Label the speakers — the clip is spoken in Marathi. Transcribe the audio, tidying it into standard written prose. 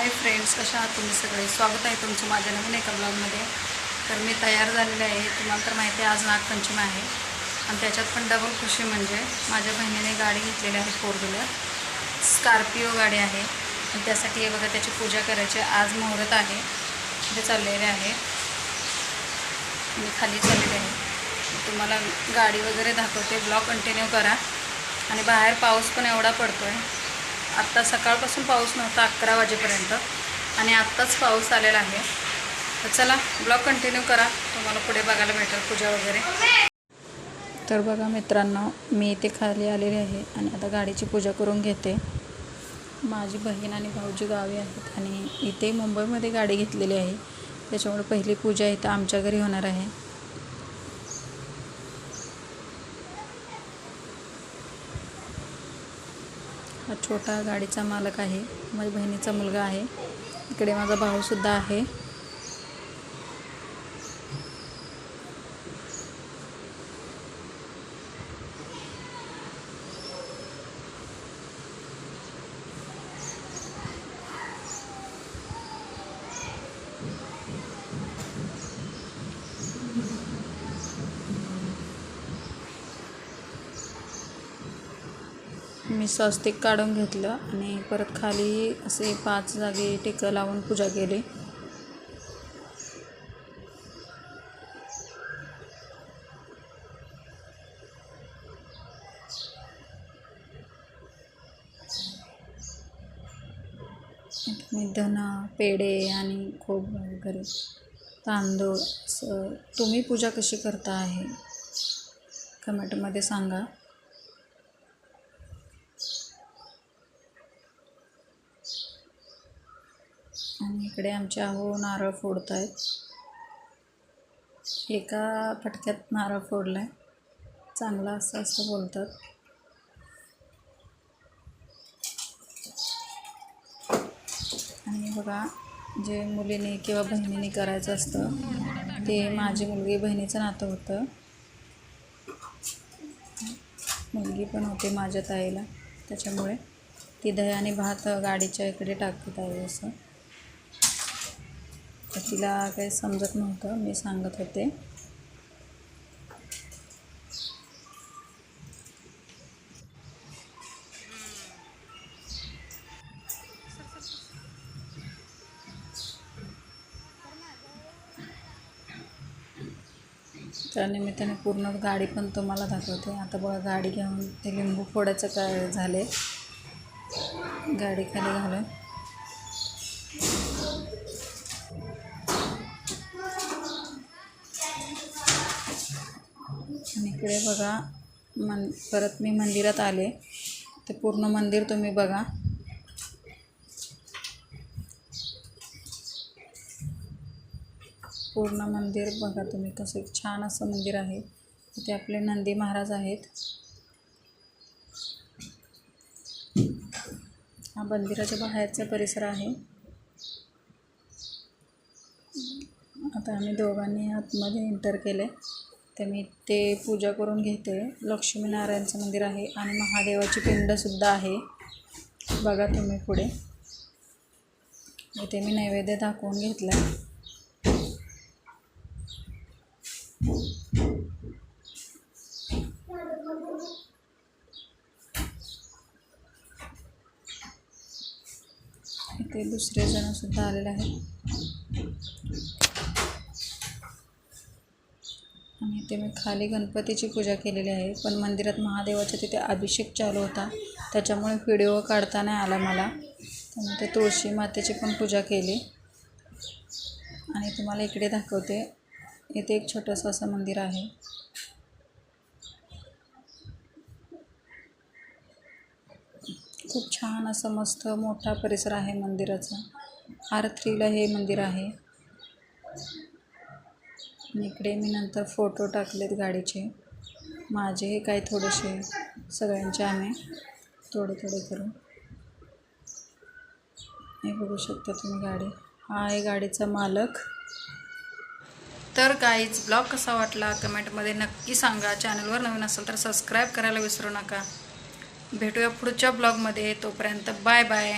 Speaker 1: हाय फ्रेंड्स, कशा आहात तुम्ही सगळे? स्वागत आहे तुमचं माझ्या नवीन एका ब्लॉगमध्ये. तर मी तयार झालेले आहे. तुम्हाला तर माहिती आहे आज नागपंचमी आहे आणि त्याच्यात पण डबल खुशी म्हणजे माझ्या बहिणीने गाडी घेतलेली आहे, 4 व्हीलर स्कॉर्पिओ गाडी आहे आणि त्यासाठी हे बघा त्याची पूजा करायची. आज मुहूर्त आहे, ते चाललेले आहे. मी खाली चाललेले आहे. तुम्हाला गाडी वगैरे दाखवते, ब्लॉग कंटिन्यू करा. आणि बाहेर पाऊस पण एवढा पडतो आहे. आत्ता सकाळपासून पाऊस नव्हता 11 वाजेपर्यंत आणि आत्ताच पाऊस आलेला आहे. तर चला ब्लॉग कंटिन्यू करा, तुम्हाला पुढे बघायला भेटेल पूजा वगैरे. तर बघा मित्रांनो, मी इथे खाली आलेले आहे आणि आता गाडीची पूजा करून घेते. माझी बहीण आणि भाऊजी गावी आहेत आणि इथे मुंबईमध्ये गाडी घेतलेली आहे, त्याच्यामुळे पहिली पूजा इथं आमच्या घरी होणार आहे. हा छोटा गाडीचा मालक आहे, माझ्या बहिणीचा मुलगा आहे. इकडे माझा भाऊसुद्धा आहे. मी स्वस्तिक काढून घेतलं आणि परत खाली असे 5 जागी टिकं लावून पूजा केली. मी धन, पेढे आणि खोबरं वगैरे, तांदूळ, असं तुम्ही पूजा कशी करता आहे कमेंटमध्ये सांगा. आणि इकडे आमचे आहो नारळ फोडत आहेत. एका फटक्यात नारळ फोडला आहे, चांगला असं बोलतात. आणि बघा, जे मुलीने किंवा बहिणीने करायचं असतं ते माझी मुलगी बहिणीचं नातं होतं. मुलगी पण होते माझ्या ताईला, त्याच्यामुळे ती दही आणि भात गाडीच्या इकडे टाकत आहे. असं तर तिला काही समजत नव्हतं, मी सांगत होते. त्यानिमित्ताने पूर्ण गाडी पण तुम्हाला दाखवते. आता बघा गाडी घेऊन ते लिंबू फोडायचं काय झाले, गाडी खाली घालून. आणि इकडे बघा परत मी मंदिरात आले. ते पूर्ण मंदिर तुम्ही बघा. पूर्ण मंदिर बघा तुम्ही, कसं छान असं मंदिर आहे. इथे आपले नंदी महाराज आहेत. हा मंदिराच्या बाहेरचा परिसर आहे. आता आम्ही दोघांनी आतमध्ये एंटर केले, तर मी ते पूजा करून घेते. लक्ष्मीनारायणचं मंदिर आहे आणि महादेवाची पिंडसुद्धा आहे. बघा तुम्ही पुढे. इथे मी नैवेद्य दाखवून घेतला. इथे दुसरे जणसुद्धा आलेले आहेत. आणि इथे मी खाली गणपतीची पूजा केलेली आहे, पण मंदिरात महादेवाच्या तिथे अभिषेक चालू होता, त्याच्यामुळे व्हिडिओ काढता नाही आला मला. तर ते तुळशी मातेची पण पूजा केली. आणि तुम्हाला इकडे दाखवते, इथे एक छोटंसं असं मंदिर आहे. खूप छान असं मस्त मोठा परिसर आहे मंदिराचा. R3ला हे मंदिर आहे. आणि इकडे मी नंतर फोटो टाकलेत गाडीचे, माझे हे काही थोडेसे, सगळ्यांचे आम्ही थोडे करून. हे बघू शकता तुम्ही गाडी. हा आहे गाडीचा मालक. तर गाईज, ब्लॉग कसा वाटला कमेंटमध्ये नक्की सांगा. चॅनलवर नवीन असेल तर सबस्क्राईब करायला विसरू नका. भेटूया पुढच्या ब्लॉगमध्ये. तोपर्यंत बाय बाय.